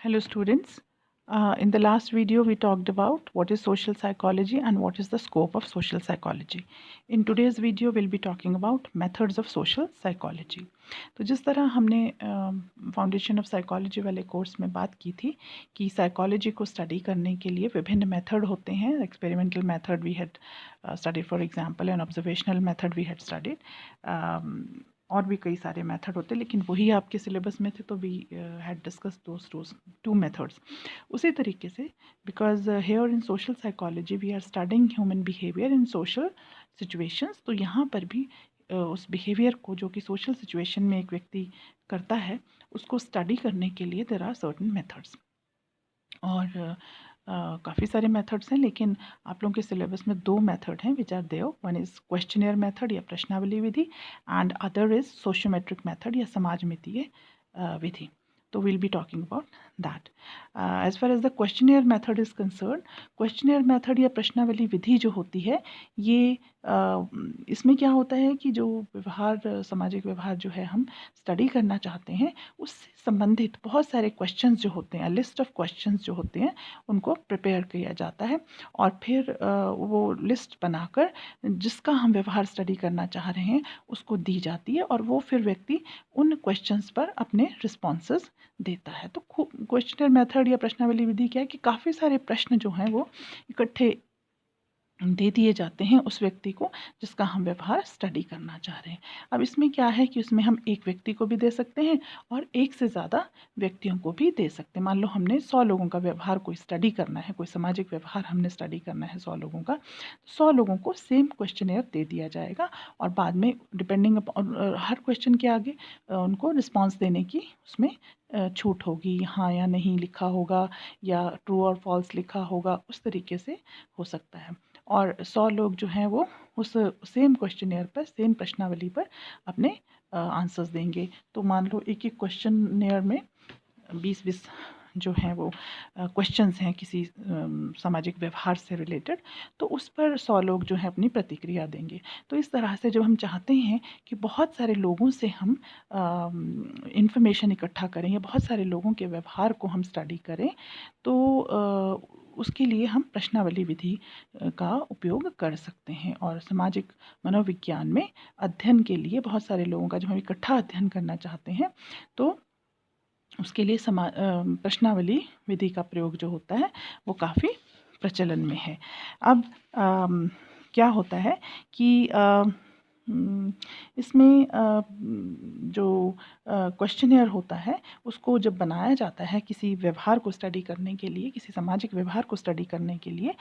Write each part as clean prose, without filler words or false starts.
Hello students. In the last video we talked about what is social psychology and what is the scope of social psychology. In today's video we'll be talking about methods of social psychology. तो जिस तरह हमने foundation of psychology वाले course में बात की थी कि साइकोलॉजी को स्टडी करने के लिए विभिन्न मेथड होते हैं. Experimental method we had studied, for example, and observational method we had studied. और भी कई सारे मेथड होते हैं, लेकिन वही आपके सिलेबस में थे तो we had discuss those two methods. उसी तरीके से because here in social psychology we are studying human behaviour in social situations, तो यहाँ पर भी उस बिहेवियर को जो कि सोशल सिचुएशन में एक व्यक्ति करता है उसको स्टडी करने के लिए देयर आर सर्टन मेथड्स. और काफ़ी सारे मेथड्स हैं, लेकिन आप लोगों के सिलेबस में दो मेथड हैं which are there. One is questionnaire method या प्रश्नावली विधि, and other is sociometric method या समाजमितीय विधि. तो we'll be talking about that. As far as the questionnaire method is concerned, questionnaire method या प्रश्नावली विधि जो होती है ये इसमें क्या होता है कि जो व्यवहार, सामाजिक व्यवहार जो है हम स्टडी करना चाहते हैं उससे संबंधित बहुत सारे क्वेश्चंस जो होते हैं, लिस्ट ऑफ क्वेश्चंस जो होते हैं उनको प्रिपेयर किया जाता है और फिर वो लिस्ट बनाकर जिसका हम व्यवहार स्टडी करना चाह रहे हैं उसको दी जाती है और वो फिर व्यक्ति उन क्वेश्चंस पर अपने रिस्पॉन्सेस देता है. तो क्वेश्चनर मेथड या प्रश्नावली विधि क्या है कि काफ़ी सारे प्रश्न जो हैं वो इकट्ठे दे दिए जाते हैं उस व्यक्ति को जिसका हम व्यवहार स्टडी करना चाह रहे हैं. अब इसमें क्या है कि उसमें हम एक व्यक्ति को भी दे सकते हैं और एक से ज़्यादा व्यक्तियों को भी दे सकते हैं. मान लो हमने 100 लोगों का व्यवहार कोई स्टडी करना है, कोई सामाजिक व्यवहार हमने स्टडी करना है 100 लोगों का, 100 लोगों को सेम क्वेश्चनेयर दे दिया जाएगा और बाद में डिपेंडिंग अपॉन हर क्वेश्चन के आगे उनको रिस्पॉन्स देने की उसमें छूट होगी, हाँ या नहीं लिखा होगा या ट्रू और फॉल्स लिखा होगा, उस तरीके से हो सकता है. और 100 लोग जो हैं वो उस सेम क्वेश्चनेयर पर, सेम प्रश्नावली पर अपने आंसर्स देंगे. तो मान लो एक एक क्वेश्चनेयर में 20-20 जो हैं वो क्वेश्चंस हैं किसी सामाजिक व्यवहार से रिलेटेड, तो उस पर 100 लोग जो हैं अपनी प्रतिक्रिया देंगे. तो इस तरह से जब हम चाहते हैं कि बहुत सारे लोगों से हम इंफॉर्मेशन इकट्ठा करें या बहुत सारे लोगों के व्यवहार को हम स्टडी करें, तो उसके लिए हम प्रश्नावली विधि का उपयोग कर सकते हैं. और सामाजिक मनोविज्ञान में अध्ययन के लिए बहुत सारे लोगों का जब हम इकट्ठा अध्ययन करना चाहते हैं तो उसके लिए प्रश्नावली विधि का प्रयोग जो होता है वो काफ़ी प्रचलन में है. अब क्या होता है कि इसमें जो क्वेश्चनेयर होता है उसको जब बनाया जाता है किसी व्यवहार को स्टडी करने के लिए, किसी सामाजिक व्यवहार को स्टडी करने के लिए,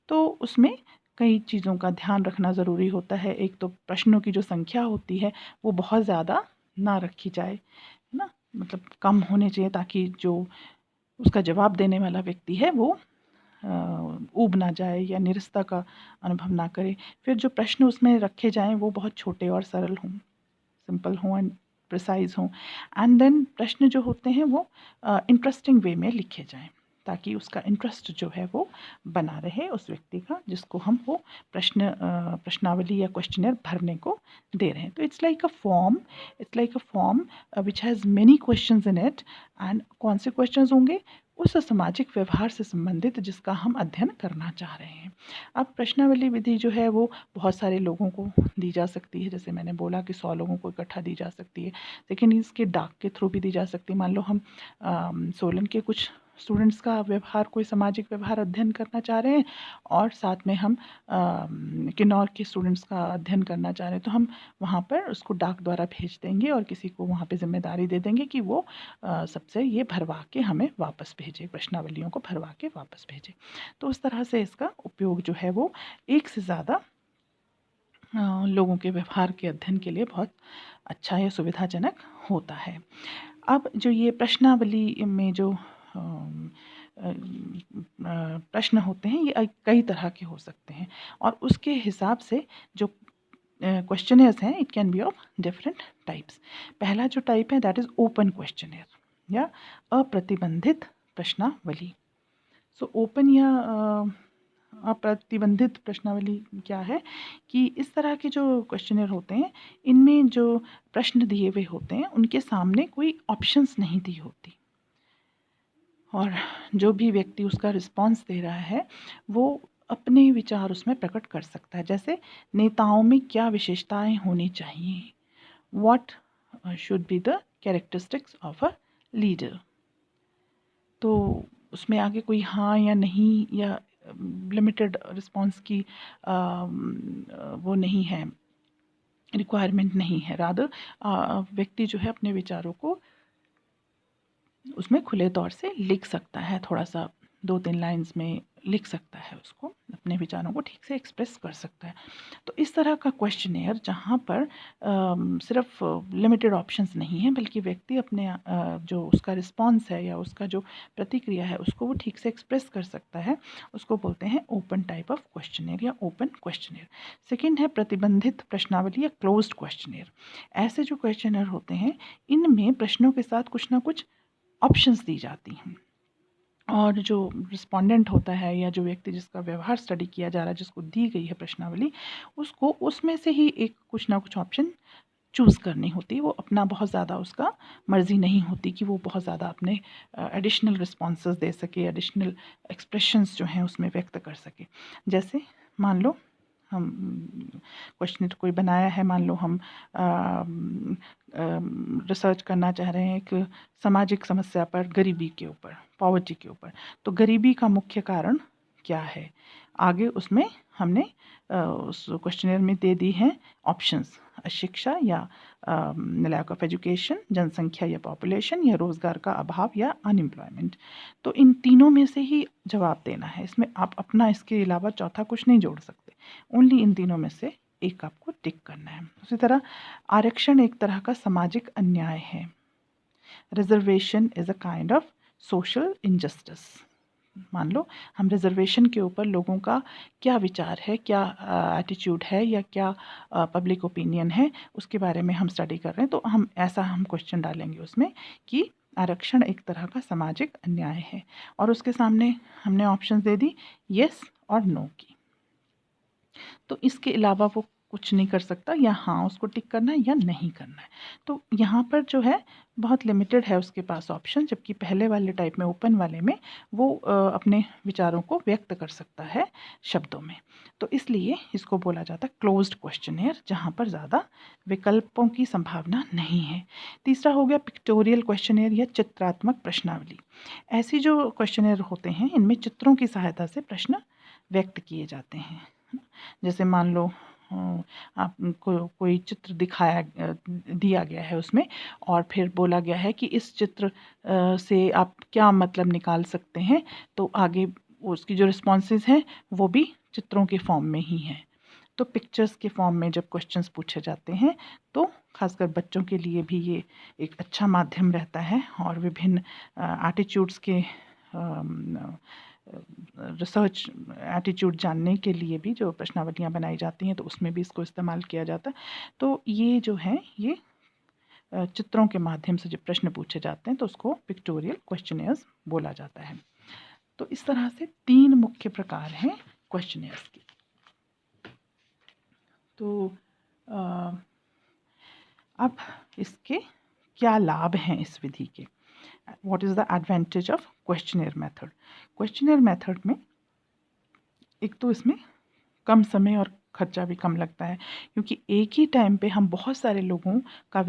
तो उसमें कई चीज़ों का ध्यान रखना ज़रूरी होता है. एक तो प्रश्नों की जो संख्या होती है वो बहुत ज़्यादा ना रखी जाए, है ना, मतलब कम होने चाहिए ताकि जो उसका जवाब देने वाला व्यक्ति है वो ऊब ना जाए या निरस्ता का अनुभव ना करे. फिर जो प्रश्न उसमें रखे जाएं वो बहुत छोटे और सरल हों, सिंपल हों एंड प्रिसाइज हों. एंड देन प्रश्न जो होते हैं वो इंटरेस्टिंग वे में लिखे जाएं ताकि उसका इंटरेस्ट जो है वो बना रहे उस व्यक्ति का जिसको हम वो प्रश्नावली या क्वेश्चनर भरने को दे रहे हैं. तो it's like a form which has many questions in it. And कौन से क्वेश्चंस होंगे? उस सामाजिक व्यवहार से संबंधित जिसका हम अध्ययन करना चाह रहे हैं. अब प्रश्नावली विधि जो है वो बहुत सारे लोगों को दी जा सकती है, जैसे मैंने बोला कि 100 लोगों को इकट्ठा दी जा सकती है. लेकिन इसके डाक के थ्रू भी दी जा सकती है. मान लो हम सोलन के कुछ स्टूडेंट्स का व्यवहार, कोई सामाजिक व्यवहार अध्ययन करना चाह रहे हैं और साथ में हम किन्नौर के स्टूडेंट्स का अध्ययन करना चाह रहे हैं, तो हम वहाँ पर उसको डाक द्वारा भेज देंगे और किसी को वहाँ पे जिम्मेदारी दे देंगे कि वो सबसे ये भरवा के हमें वापस भेजे, प्रश्नावलियों को भरवा के वापस भेजे. तो उस तरह से इसका उपयोग जो है वो एक से ज़्यादा लोगों के व्यवहार के अध्ययन के लिए बहुत अच्छा या सुविधाजनक होता है. अब जो ये प्रश्नावली में जो प्रश्न होते हैं ये कई तरह के हो सकते हैं और उसके हिसाब से जो क्वेश्चनर्स हैं it can be of different types. पहला जो टाइप है दैट इज़ ओपन क्वेश्चनर या अप्रतिबंधित प्रश्नावली. सो ओपन या अप्रतिबंधित प्रश्नावली क्या है कि इस तरह के जो क्वेश्चनर होते हैं इनमें जो प्रश्न दिए हुए होते हैं उनके सामने कोई ऑप्शंस नहीं दी होती. और जो भी व्यक्ति उसका रिस्पॉन्स दे रहा है वो अपने विचार उसमें प्रकट कर सकता है। जैसे नेताओं में क्या विशेषताएं होनी चाहिए, what should be the characteristics of a leader. तो उसमें आगे कोई हाँ या नहीं या लिमिटेड रिस्पॉन्स की वो नहीं है, रिक्वायरमेंट नहीं है। रादर व्यक्ति जो है अपने विचारों को उसमें खुले तौर से लिख सकता है, थोड़ा सा 2-3 लाइंस में लिख सकता है, उसको अपने विचारों को ठीक से एक्सप्रेस कर सकता है। तो इस तरह का क्वेश्चनेयर जहाँ पर सिर्फ लिमिटेड ऑप्शंस नहीं हैं, बल्कि व्यक्ति अपने जो उसका रिस्पॉन्स है या उसका जो प्रतिक्रिया है उसको वो ठीक से एक्सप्रेस कर सकता है, उसको बोलते हैं ओपन टाइप ऑफ क्वेश्चनेयर या ओपन क्वेश्चनेयर। सेकेंड है प्रतिबंधित प्रश्नावली या क्लोज्ड क्वेश्चनेयर। ऐसे जो क्वेश्चनर होते हैं इनमें प्रश्नों के साथ कुछ ना कुछ ऑप्शंस दी जाती हैं, और जो रिस्पोंडेंट होता है या जो व्यक्ति जिसका व्यवहार स्टडी किया जा रहा है, जिसको दी गई है प्रश्नावली, उसको उसमें से ही एक कुछ ना कुछ ऑप्शन चूज़ करनी होती है। वो अपना बहुत ज़्यादा उसका मर्ज़ी नहीं होती कि वो बहुत ज़्यादा अपने एडिशनल रिस्पॉन्सेस दे सके, एडिशनल एक्सप्रेशंस जो हैं उसमें व्यक्त कर सके। जैसे मान लो हम क्वेश्चन कोई बनाया है, मान लो हम रिसर्च करना चाह रहे हैं एक सामाजिक समस्या पर, गरीबी के ऊपर, पॉवर्टी के ऊपर। तो गरीबी का मुख्य कारण क्या है, आगे उसमें हमने उस क्वेश्चनर में दे दी हैं ऑप्शंस, अशिक्षा या लैक ऑफ एजुकेशन, जनसंख्या या पॉपुलेशन, या रोज़गार का अभाव या अनएम्प्लॉयमेंट। तो इन तीनों में से ही जवाब देना है, इसमें आप अपना इसके अलावा चौथा कुछ नहीं जोड़ सकते, ओनली इन तीनों में से एक आपको टिक करना है। उसी तरह आरक्षण एक तरह का सामाजिक अन्याय है। Reservation is a kind of social injustice. मान लो हम रिजर्वेशन के ऊपर लोगों का क्या विचार है, क्या एटीट्यूड है, या क्या पब्लिक ओपिनियन है, उसके बारे में हम स्टडी कर रहे हैं। तो हम ऐसा क्वेश्चन डालेंगे उसमें कि आरक्षण एक तरह का सामाजिक अन्याय है, और उसके सामने हमने ऑप्शन दे दी येस और नो की। तो इसके अलावा वो कुछ नहीं कर सकता, या हाँ उसको टिक करना है या नहीं करना है। तो यहाँ पर जो है बहुत लिमिटेड है उसके पास ऑप्शन, जबकि पहले वाले टाइप में, ओपन वाले में, वो अपने विचारों को व्यक्त कर सकता है शब्दों में। तो इसलिए इसको बोला जाता है क्लोज्ड क्वेश्चनेयर, जहाँ पर ज़्यादा विकल्पों की संभावना नहीं है। तीसरा हो गया पिक्टोरियल क्वेश्चनेयर या चित्रात्मक प्रश्नावली। ऐसी जो क्वेश्चनेयर होते हैं इनमें चित्रों की सहायता से प्रश्न व्यक्त किए जाते हैं। जैसे मान लो आपको कोई चित्र दिया गया है उसमें, और फिर बोला गया है कि इस चित्र से आप क्या मतलब निकाल सकते हैं, तो आगे उसकी जो रिस्पॉन्सेज हैं वो भी चित्रों के फॉर्म में ही हैं। तो पिक्चर्स के फॉर्म में जब क्वेश्चंस पूछे जाते हैं तो खासकर बच्चों के लिए भी ये एक अच्छा माध्यम रहता है, और विभिन्न एटीट्यूड्स के रिसर्च एटीट्यूड जानने के लिए भी जो प्रश्नावलियाँ बनाई जाती हैं तो उसमें भी इसको इस्तेमाल किया जाता है। तो ये जो है ये चित्रों के माध्यम से जब प्रश्न पूछे जाते हैं तो उसको पिक्टोरियल क्वेश्चनेयर्स बोला जाता है। तो इस तरह से 3 मुख्य प्रकार हैं क्वेश्चनेयर्स के। तो अब इसके क्या लाभ हैं इस विधि के, what is the advantage of questionnaire method. Questionnaire method में एक तो इसमें कम समय और खर्चा भी कम लगता है, क्योंकि एक ही टाइम पे हम बहुत सारे लोगों का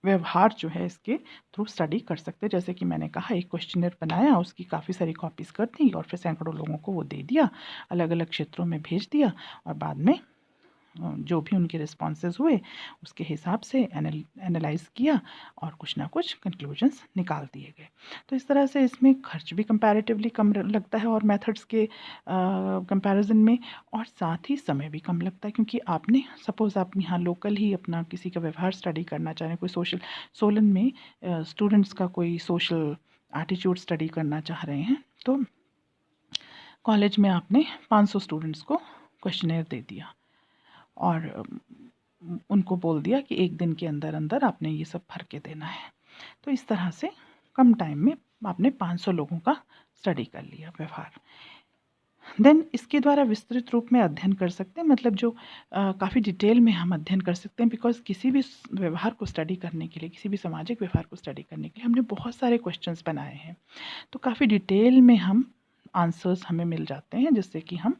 व्यवहार जो है इसके थ्रू स्टडी कर सकते हैं। जैसे कि मैंने कहा, एक क्वेश्चनर बनाया, उसकी काफ़ी सारी कॉपीज़ कर दी और फिर सैकड़ों लोगों को वो दे दिया, अलग अलग क्षेत्रों में भेज दिया, और बाद में जो भी उनके रिस्पॉन्सेज हुए उसके हिसाब से एनालाइज किया और कुछ ना कुछ कंक्लूजन्स निकाल दिए गए। तो इस तरह से इसमें खर्च भी कंपैरेटिवली कम लगता है और मेथड्स के कंपैरिजन में, और साथ ही समय भी कम लगता है, क्योंकि आपने सपोज़ आप यहाँ लोकल ही अपना किसी का व्यवहार स्टडी करना चाह रहे हैं, कोई सोलन में स्टूडेंट्स का कोई सोशल एटीट्यूड स्टडी करना चाह रहे हैं, तो कॉलेज में आपने 500 स्टूडेंट्स को क्वेश्चनेयर दे दिया और उनको बोल दिया कि एक दिन के अंदर अंदर आपने ये सब भर के देना है। तो इस तरह से कम टाइम में आपने 500 लोगों का स्टडी कर लिया व्यवहार। देन इसके द्वारा विस्तृत रूप में अध्ययन कर सकते हैं, मतलब जो काफ़ी डिटेल में हम अध्ययन कर सकते हैं, बिकॉज किसी भी व्यवहार को स्टडी करने के लिए, किसी भी सामाजिक व्यवहार को स्टडी करने के लिए हमने बहुत सारे क्वेश्चंस बनाए हैं, तो काफ़ी डिटेल में हम आंसर्स हमें मिल जाते हैं, जिससे कि हम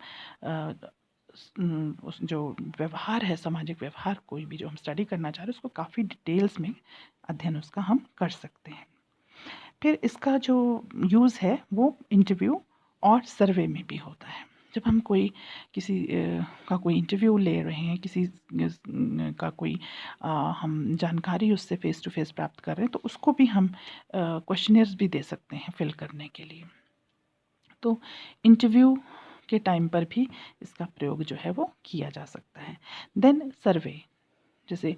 उस जो व्यवहार है, सामाजिक व्यवहार कोई भी जो हम स्टडी करना चाह रहे हैं, उसको काफ़ी डिटेल्स में अध्ययन उसका हम कर सकते हैं। फिर इसका जो यूज़ है वो इंटरव्यू और सर्वे में भी होता है। जब हम कोई किसी का कोई इंटरव्यू ले रहे हैं, किसी का कोई हम जानकारी उससे फ़ेस टू फ़ेस प्राप्त कर रहे हैं, तो उसको भी हम क्वेश्चनर्स भी दे सकते हैं फिल करने के लिए। तो इंटरव्यू के टाइम पर भी इसका प्रयोग जो है वो किया जा सकता है। देन सर्वे, जैसे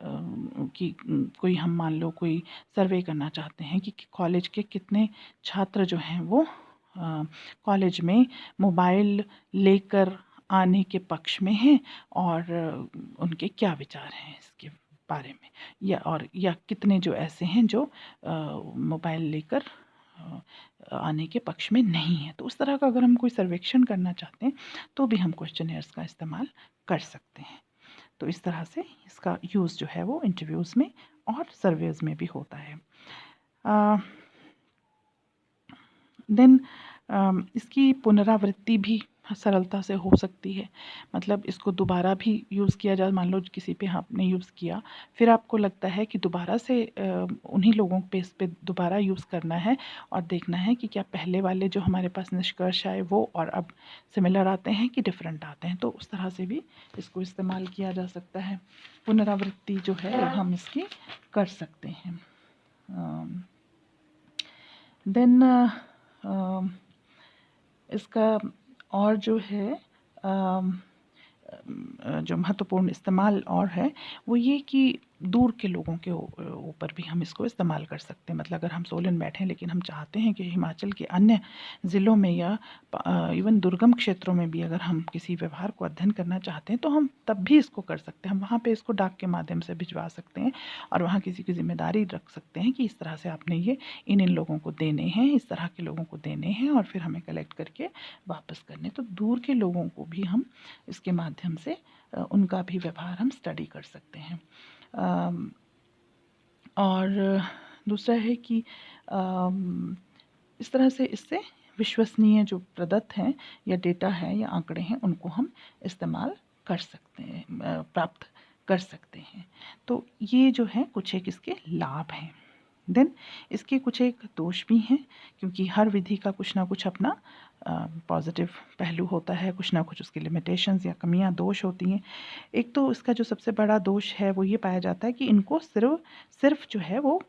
कि कोई हम मान लो कोई सर्वे करना चाहते हैं कि कॉलेज के कितने छात्र जो हैं वो कॉलेज में मोबाइल लेकर आने के पक्ष में हैं, और उनके क्या विचार हैं इसके बारे में, या कितने जो ऐसे हैं जो मोबाइल लेकर आने के पक्ष में नहीं है। तो उस तरह का अगर हम कोई सर्वेक्षण करना चाहते हैं तो भी हम क्वेश्चनर्स का इस्तेमाल कर सकते हैं। तो इस तरह से इसका यूज़ जो है वो इंटरव्यूज़ में और सर्वेज में भी होता है। देन इसकी पुनरावृत्ति भी सरलता से हो सकती है, मतलब इसको दोबारा भी यूज़ किया जाए। मान लो किसी पे आपने यूज़ किया, फिर आपको लगता है कि दोबारा से उन्हीं लोगों पे इस पे दोबारा यूज़ करना है और देखना है कि क्या पहले वाले जो हमारे पास निष्कर्ष आए वो और अब सिमिलर आते हैं कि डिफरेंट आते हैं, तो उस तरह से भी इसको इस्तेमाल किया जा सकता है। पुनरावृत्ति जो है हम इसकी कर सकते हैं। देन इसका और जो है जो महत्वपूर्ण इस्तेमाल और है वो ये कि दूर के लोगों के ऊपर भी हम इसको इस्तेमाल कर सकते हैं। मतलब अगर हम सोलन बैठे हैं लेकिन हम चाहते हैं कि हिमाचल के अन्य ज़िलों में या इवन दुर्गम क्षेत्रों में भी अगर हम किसी व्यवहार को अध्ययन करना चाहते हैं तो हम तब भी इसको कर सकते हैं। हम वहाँ पे इसको डाक के माध्यम से भिजवा सकते हैं और वहाँ किसी की जिम्मेदारी रख सकते हैं कि इस तरह से आपने ये इन लोगों को देने हैं, इस तरह के लोगों को देने हैं और फिर हमें कलेक्ट करके वापस करने। तो दूर के लोगों को भी हम इसके माध्यम से उनका भी व्यवहार हम स्टडी कर सकते हैं। और दूसरा है कि इस तरह से इससे विश्वसनीय जो प्रदत्त हैं या डेटा है या आंकड़े हैं उनको हम इस्तेमाल कर सकते हैं, प्राप्त कर सकते हैं। तो ये जो है कुछ एक इसके लाभ हैं। देन इसके कुछ एक दोष भी हैं, क्योंकि हर विधि का कुछ ना कुछ अपना पॉजिटिव पहलू होता है, कुछ ना कुछ उसकी लिमिटेशंस या कमियां, दोष होती हैं। एक तो इसका जो सबसे बड़ा दोष है वो ये पाया जाता है कि इनको सिर्फ जो है वो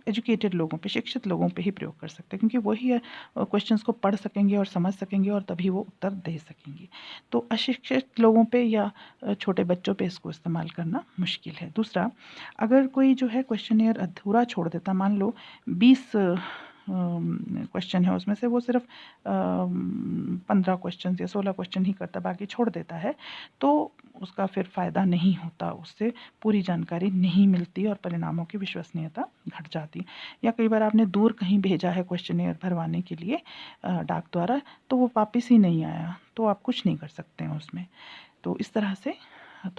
एजुकेटेड लोगों पे, शिक्षित लोगों पे ही प्रयोग कर सकते हैं, क्योंकि वही क्वेश्चंस को पढ़ सकेंगे और समझ सकेंगे और तभी वो उत्तर दे सकेंगे। तो अशिक्षित लोगों पे या छोटे बच्चों पे इसको इस्तेमाल करना मुश्किल है। दूसरा, अगर कोई जो है क्वेश्चनियर अधूरा छोड़ देता, मान लो 20 क्वेश्चन है, उसमें से वो सिर्फ 15 क्वेश्चन या 16 क्वेश्चन ही करता, बाकी छोड़ देता है, तो उसका फिर फ़ायदा नहीं होता, उससे पूरी जानकारी नहीं मिलती और परिणामों की विश्वसनीयता घट जाती। या कई बार आपने दूर कहीं भेजा है क्वेश्चनियर भरवाने के लिए डाक द्वारा, तो वो वापस ही नहीं आया, तो आप कुछ नहीं कर सकते हैं उसमें। तो इस तरह से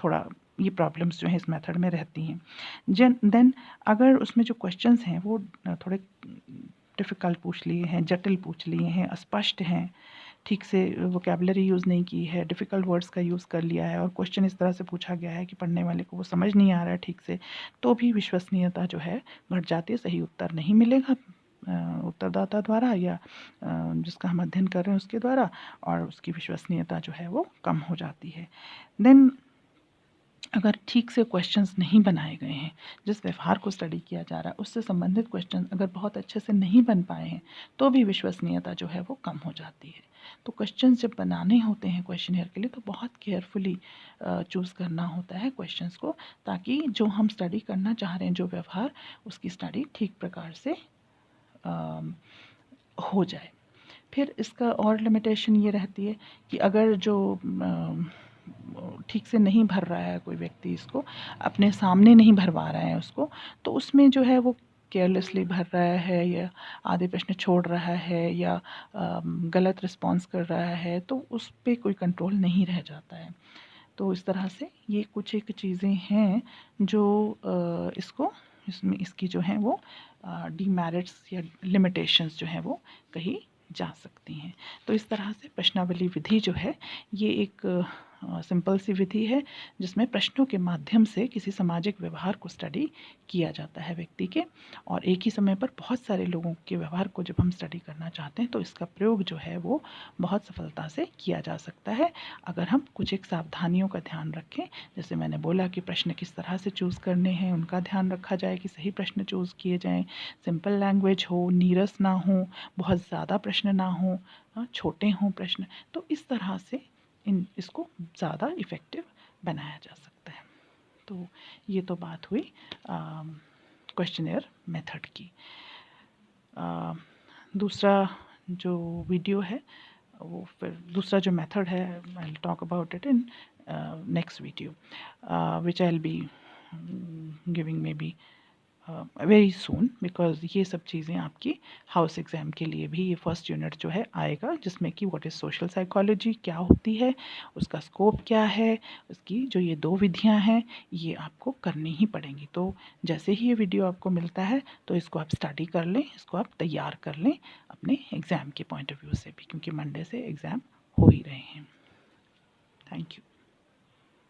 थोड़ा ये प्रॉब्लम्स जो हैं इस मेथड में रहती हैं। देन अगर उसमें जो क्वेश्चंस हैं वो थोड़े डिफ़िकल्ट पूछ लिए हैं, जटिल पूछ लिए हैं, अस्पष्ट हैं, ठीक से वोकेबलरी यूज़ नहीं की है, डिफ़िकल्ट वर्ड्स का यूज़ कर लिया है और क्वेश्चन इस तरह से पूछा गया है कि पढ़ने वाले को वो समझ नहीं आ रहा है ठीक से, तो भी विश्वसनीयता जो है घट जाती है, सही उत्तर नहीं मिलेगा उत्तरदाता द्वारा या जिसका हम अध्ययन कर रहे हैं उसके द्वारा, और उसकी विश्वसनीयता जो है वो कम हो जाती है। देन अगर ठीक से क्वेश्चंस नहीं बनाए गए हैं, जिस व्यवहार को स्टडी किया जा रहा है उससे संबंधित क्वेश्चन अगर बहुत अच्छे से नहीं बन पाए हैं, तो भी विश्वसनीयता जो है वो कम हो जाती है। तो क्वेश्चंस जब बनाने होते हैं क्वेश्चनियर के लिए, तो बहुत केयरफुली चूज़ करना होता है क्वेश्चंस को, ताकि जो हम स्टडी करना चाह रहे हैं, जो व्यवहार, उसकी स्टडी ठीक प्रकार से हो जाए। फिर इसका और लिमिटेशन ये रहती है कि अगर जो ठीक से नहीं भर रहा है कोई व्यक्ति, इसको अपने सामने नहीं भरवा रहा है उसको, तो उसमें जो है वो केयरलेसली भर रहा है या आधे प्रश्न छोड़ रहा है या गलत रिस्पॉन्स कर रहा है, तो उस पर कोई कंट्रोल नहीं रह जाता है। तो इस तरह से ये कुछ एक चीज़ें हैं जो इसमें इसकी जो है वो डीमेरिट्स या लिमिटेशंस जो हैं वो कही जा सकती हैं। तो इस तरह से प्रश्नावली विधि जो है ये एक सिंपल सी विधि है जिसमें प्रश्नों के माध्यम से किसी सामाजिक व्यवहार को स्टडी किया जाता है व्यक्ति के, और एक ही समय पर बहुत सारे लोगों के व्यवहार को जब हम स्टडी करना चाहते हैं तो इसका प्रयोग जो है वो बहुत सफलता से किया जा सकता है अगर हम कुछ एक सावधानियों का ध्यान रखें। जैसे मैंने बोला कि प्रश्न किस तरह से चूज़ करने हैं उनका ध्यान रखा जाए कि सही प्रश्न चूज़ किए जाएँ, सिंपल लैंग्वेज हो, नीरस ना हो, बहुत ज़्यादा प्रश्न ना हो, छोटे हों प्रश्न। तो इस तरह से इसको ज़्यादा इफ़ेक्टिव बनाया जा सकता है। तो ये तो बात हुई क्वेश्चनेयर मेथड की। दूसरा जो वीडियो है वो फिर दूसरा जो मेथड है I will talk about it in next video which I will be giving may be very soon, because ये सब चीज़ें आपकी हाउस एग्ज़ाम के लिए भी ये फर्स्ट यूनिट जो है आएगा, जिसमें कि व्हाट इज़ सोशल साइकोलॉजी क्या होती है, उसका स्कोप क्या है, उसकी जो ये 2 विधियां हैं ये आपको करनी ही पड़ेंगी। तो जैसे ही ये वीडियो आपको मिलता है तो इसको आप स्टडी कर लें, इसको आप तैयार कर लें अपने एग्ज़ाम के पॉइंट ऑफ व्यू से भी, क्योंकि मंडे से एग्ज़ाम हो ही रहे हैं। Thank you.